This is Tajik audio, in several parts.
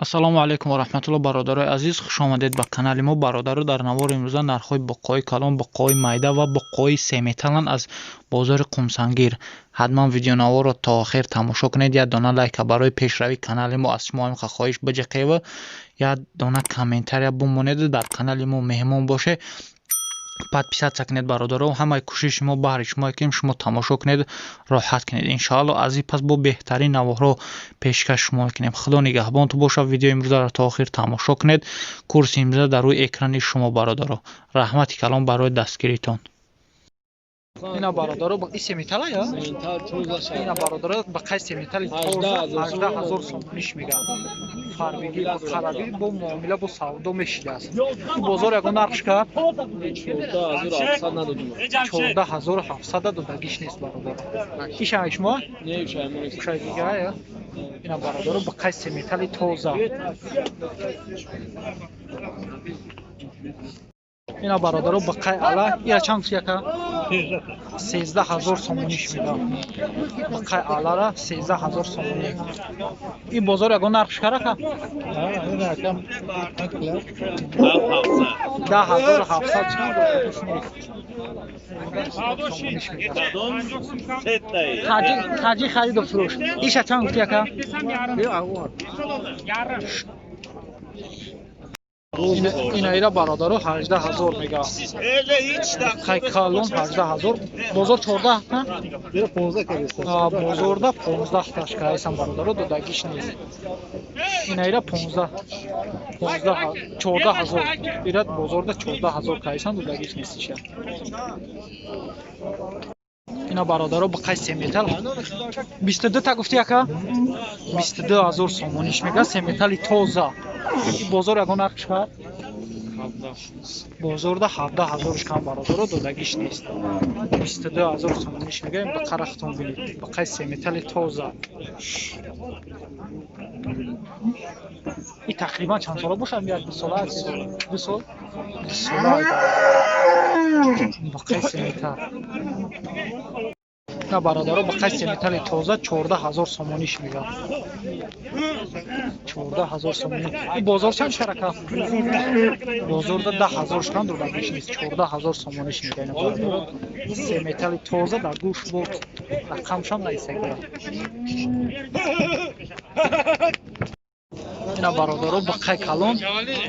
ассалому алайкум ва раҳматуллоҳ. бародарои азиз, хушомадед ба канали мо. бародаро, дар навори имрӯза нархҳои боққои калон, боққои майда ва боққои семеталан аз бозори Қумсангир. ҳатман видеонаворро то охир тамошо кунед. як дона лайка барои пешравии канали мо аз шумо ҳамиқа хоҳиш биҷиқева. як дона комментария бумонеду дар канали мо меҳмон боше. подписаться кунед бародаро. ҳамаи кӯшиши мо баҳри шумо ки шумо тамошо кунед, роҳат кунед. иншоалло аз ин пас бо беҳтарин наворҳо пешкаш шумо мекунем. худо нигаҳбонтон бошад. видеои имрӯзаро то охир тамошо кунед. курси имрӯза дар рӯи экрани шумо бародаро. раҳмати калон барои дастгиритон. ина бародаро ба ин семетала я? ина бародаро ба қай семетали тоза 18000 сомониш мегӯяд. фарбиги бо қараби бо муомила бо савдо мешидааст. бозор ягон нархш кард 14700 додагиш нест бародаро. ишай шумо? Не ишай мо нест. Ишай дига я? ина бародаро ба қай семетали тоза. ина бародаро ба қай ала ира чанд яка 13000 сомониш мегӯяд. ба қай алара 13000 сомониш. ин бозор ягон нархш карака? 10700 хаҷи хариду фурӯш. иша чанд гуфти яка? инаира бародаро 18000 мегӯяд. қай калон 18000. бозор 14 ка? 15 кадеста. бозорда 15 таш кайсан бародаро додагиш нест. инаира 15000. 14000. ира бозорда 14000 кайсан додагиш нест иша. ина бародаро ба қай семетал 22 та гуфти яка? 22000 сомониш мегӯяд. семетали тоза. бозор ягон нархш кард? бозорда 17000 кам бародаро додагиш нест. 22000 сомониш мегӯяд. ба қарахтон бинед. ба қай семетали тоза. ин тақрибан чанд сола бошад? 1 сол 2 сол 2 сола. ба қай семетал на бародаро ба қай семетали тоза 14000 сомониш мегӯяд. 14000 сомониш. ин бозор чанд шарака? бозорда 10000 шкан додагиш нест. 14000 сомониш мегӯяд. семетали тоза дар гӯш бод. рақамшам наисагира. ина бародаро ба қай калон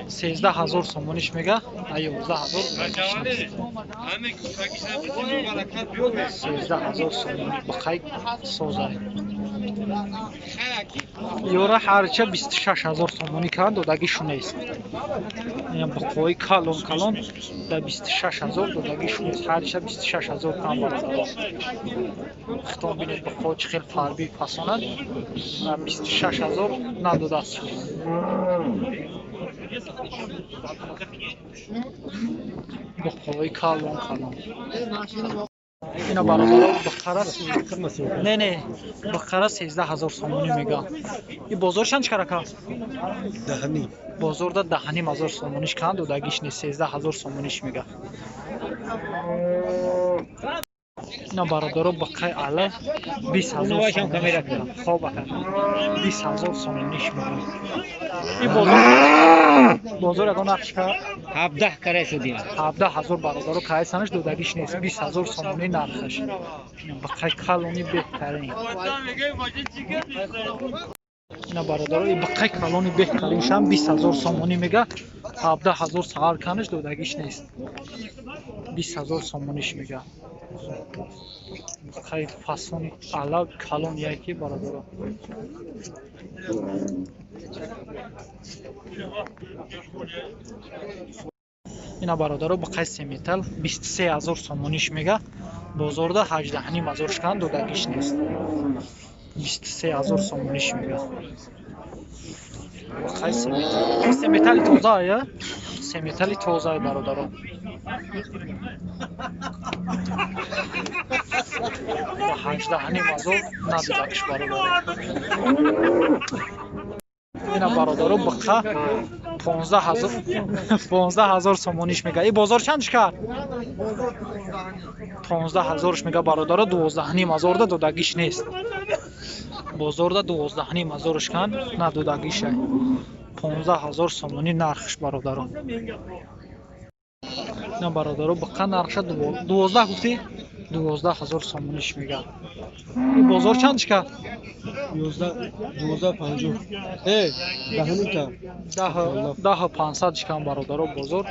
13000 сомониш мегӯяд. 11000 13000 сомониш ба қай соза. ёра ҳарча 26000 сомонӣ кард додагишу нест. ина ба қои калон да 26000 додагишу нест. ҳарча 26000 кам бародаро. хитон бинед ба қои чӣ хел фарби фасонад. 26000 надодааст. ба қои калон ина бародаро ба қарас не ба қарас 13000 сомонӣ мегӯяд. ин бозор чанд карака? даҳани. бозорда 10500 сомониш кан додагиш нест. 13000 сомониш мегӯяд. ина бародаро ба қай ала 20000 камера хоб ака 20000 сомониш мегӯяд. ин бозор ягон нархш кард? 17 кара шудим. 17000 бародаро кайсанаш додагиш нест. 20000 сомонӣ нархаш. ба қай калони беҳтарин. ина бародаро ба қай калони беҳтариншам 20000 сомонӣ мегӯяд. 17000 сағар канаш додагиш нест. 20000 сомониш мегӯяд. қай фасони ала калон яки бародаро. ина бародаро ба қай семетал 23000 сомониш мегӯяд. бозорда 18500 шкан додагиш нест. 23000 сомониш мегӯяд. ба қай семетали тоза я? семетали тоза бародаро. 18000 надодагиш бародаро. ина бародаро ба қа 15000 сомониш мегӯяд. ин бозор чандш кард? 15000 мегӯяд бародаро. 12500 додагиш нест. бозорда 12500 кан надодагиша. 15000 сомонӣ нархш бародаро. На бародаро бақа нархша 12 гуфти 12000 сомониш мегӯяд. Ин бозор чанд ка? 1250. 10500 кам бародаро бозор.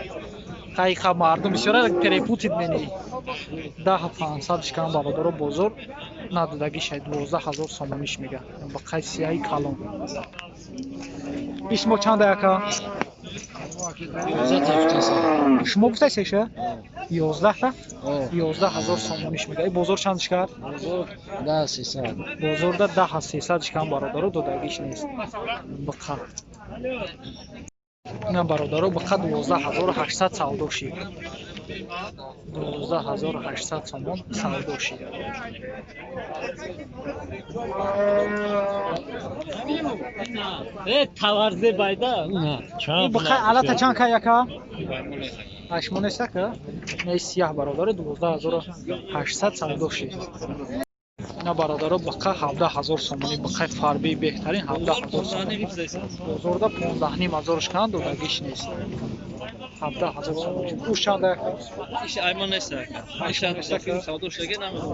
Қайқа мардум бисёра перепутит мени. 10500 кам бародаро бозор. Надодаги шай 12000 сомониш мегӯяд. Бақаи сияҳи калон. Исмо чанд ака? шумо гуфтаи сеша? 11 та? 11000 сомониш мегӯяд. Бозор чанд кард? Да, 300. Бозорда 10300 кам бародаро додагиш нест. Бақа. На бародаро бақа 12800 савдо шид. 12800 сомон савдо шид. Таварзе байда. Ин бақа алата чанд ка яка? Ашмонеста ка? Не сияҳ бародаро 12800 савдо шид. На бародаро бақа 17000 сомонӣ бақаи фарбии беҳтарин 17000 сомонӣ. Бозорда 15500 кан додагиш нест. 17000 сомонӣ. Гӯшт чанд ака? Иш аймон нест. Ашан савдо шудаги намад.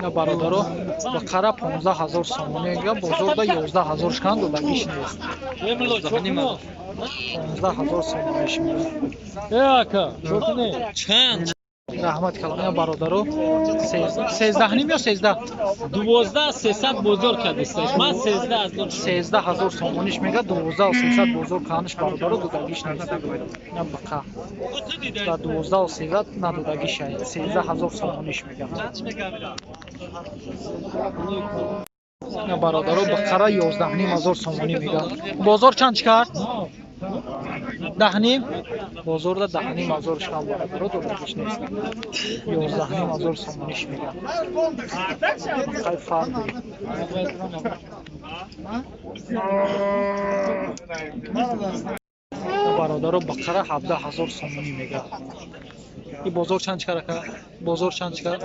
На бародаро бақара 15000 сомонӣ га бозорда 11000 кан додагиш нест. 15000 сомониш мегӯяд. Ака, шотне. Чанд? Раҳмат калоня бародаро 13 ним ё 13? 12300 бозор кардисташ. Ман 13 аз дон 13000 сомониш мегӯяд. 12300 бозор каниш бародаро додагиш нест. На бақа. 12300 надодагиш ай. 13000 сомониш мегӯяд. На бародаро бақара 11500 сомонӣ мегӯяд. Бозор чанд кард? 10 ним? Бозорда 10500 кам бародаро додагиш нест. 11500 сомониш мегӯяд. Қай фарқ. бародаро бақара 17000 сомонӣ мегӯяд. ин бозор чанд карака? Бозор чанд кар?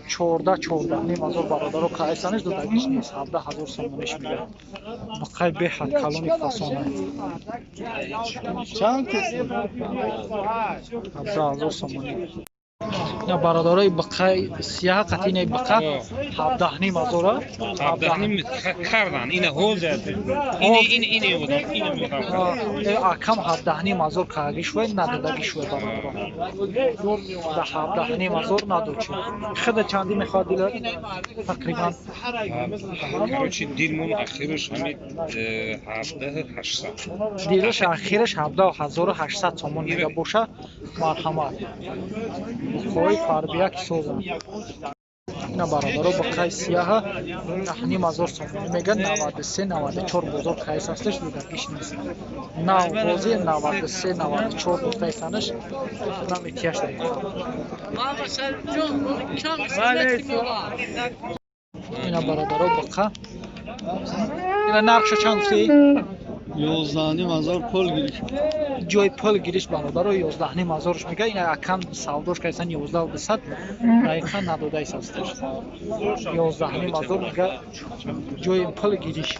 14000 бародаро кайсаниш додагиш нест. 17000 сомониш мегӯяд. бақаи беҳад калони фасона. чанд? 17000 сомонӣ. На бародарои бақаи сияҳ қатини бақа 17000 кардан ина ҳоз ин акам 17000 каги шуй надодаги шуй бародаро. Да 17000 надочи. Худа чанди мехоҳад дилар? Тақрибан короче дилмон ахираш ҳамид 17800. дилаш ахираш 17800 сомон мега боша. Марҳамат. Бақаи фарбияки соза. На бародаро бақаи сияҳа 18000 сомон мега 93 94 бозор кайс ҳасташ додагиш нест. Нав бози 93 94 додагиш наметияш дад. Ина бародаро бақа. Ина нархша чанд гуфти? 11000 пул гириш. ҷои пул гириш бародаро 12000 мега. ина акам савдош кайсан 11200 дақиқа надодайс ҳасташ. 12000 мега ҷои пул гириш.